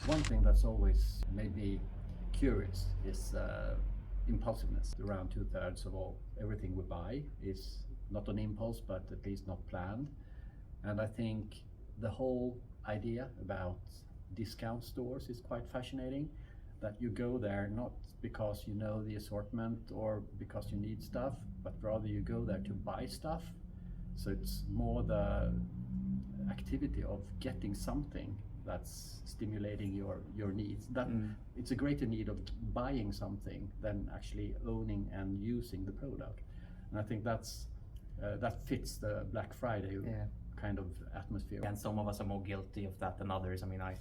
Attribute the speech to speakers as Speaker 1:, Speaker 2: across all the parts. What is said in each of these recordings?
Speaker 1: One thing that's always made me curious is impulsiveness. Around 2/3 of everything we buy is not on impulse, but at least not planned. And I think the whole idea about discount stores is quite fascinating. That you go there not because you know the assortment or because you need stuff, but rather you go there to buy stuff. So it's more the activity of getting something that's stimulating your needs. That it's a greater need of buying something than actually owning and using the product. And I think that fits the Black Friday kind of atmosphere.
Speaker 2: And some of us are more guilty of that than others. I mean, I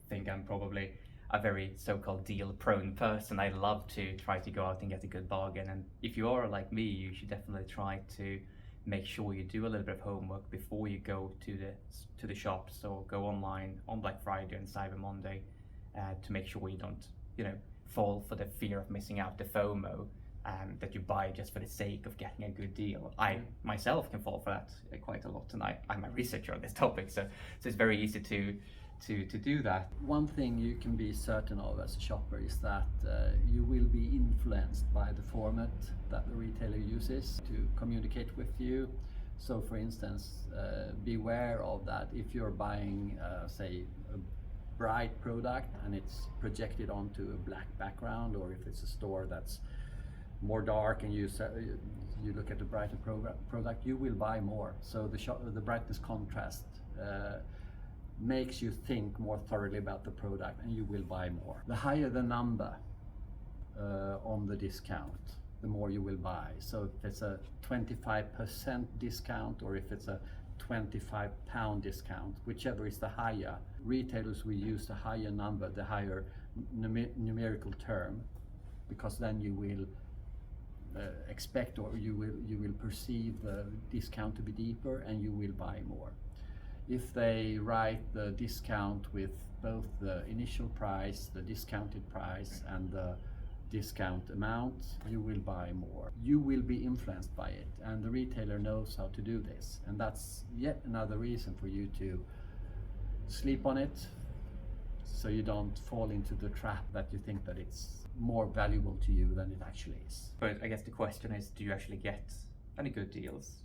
Speaker 2: think I'm probably a very so-called deal-prone person. I love to try to go out and get a good bargain. And if you are like me, you should definitely try to make sure you do a little bit of homework before you go to the shops or go online on Black Friday and Cyber Monday to make sure you don't, fall for the fear of missing out, the FOMO, that you buy just for the sake of getting a good deal. I myself can fall for that quite a lot, and I'm a researcher on this topic, so it's very easy to do that.
Speaker 1: One thing you can be certain of as a shopper is that you will be influenced by the format that the retailer uses to communicate with you. So for instance, beware of that if you're buying, say, a bright product and it's projected onto a black background, or if it's a store that's more dark and you look at the brighter product, you will buy more. So the brightness contrast makes you think more thoroughly about the product, and you will buy more. The higher the number on the discount, the more you will buy. So if it's a 25% discount or if it's a £25 discount, whichever is the higher, retailers will use the higher number, the higher numerical term, because then you will expect, or you will perceive the discount to be deeper, and you will buy more. If they write the discount with both the initial price, the discounted price, and the discount amount, you will buy more. You will be influenced by it, and the retailer knows how to do this. And that's yet another reason for you to sleep on it, so you don't fall into the trap that you think that it's more valuable to you than it actually is.
Speaker 2: But I guess the question is, do you actually get any good deals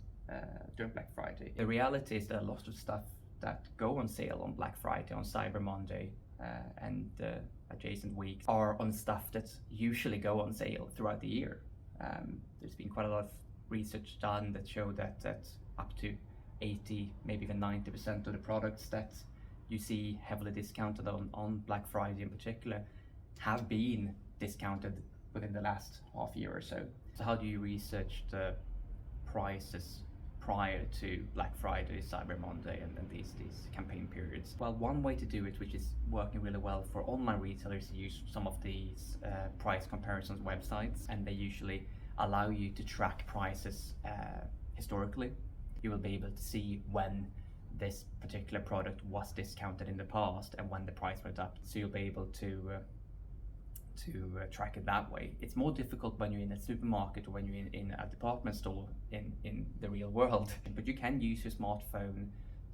Speaker 2: during Black Friday? The reality is that a lot of stuff that go on sale on Black Friday, on Cyber Monday, and adjacent weeks are on stuff that usually go on sale throughout the year. There's been quite a lot of research done that show that up to 80, maybe even 90% of the products that you see heavily discounted on Black Friday in particular have been discounted within the last half year or so. So how do you research the prices prior to Black Friday, Cyber Monday, and then these campaign periods? Well, one way to do it, which is working really well for online retailers, is use some of these price comparisons websites, and they usually allow you to track prices historically. You will be able to see when this particular product was discounted in the past and when the price went up, so you'll be able to track it that way. It's more difficult when you're in a supermarket or when you're in a department store in the real world, but you can use your smartphone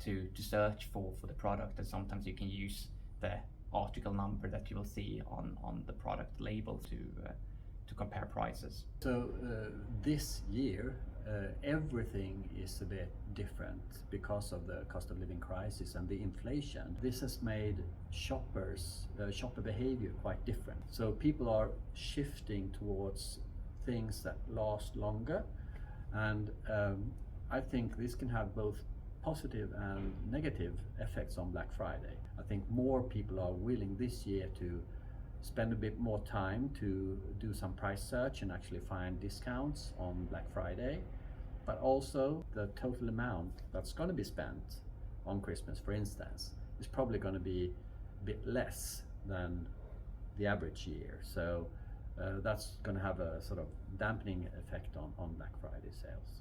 Speaker 2: to search for the product, and sometimes you can use the article number that you will see on the product label to compare prices.
Speaker 1: So this year everything is a bit different because of the cost of living crisis and the inflation. This has made shopper behavior quite different. So people are shifting towards things that last longer, and I think this can have both positive and negative effects on Black Friday. I think more people are willing this year to spend a bit more time to do some price search and actually find discounts on Black Friday, but also the total amount that's going to be spent on Christmas, for instance, is probably going to be a bit less than the average year. So that's going to have a sort of dampening effect on Black Friday sales.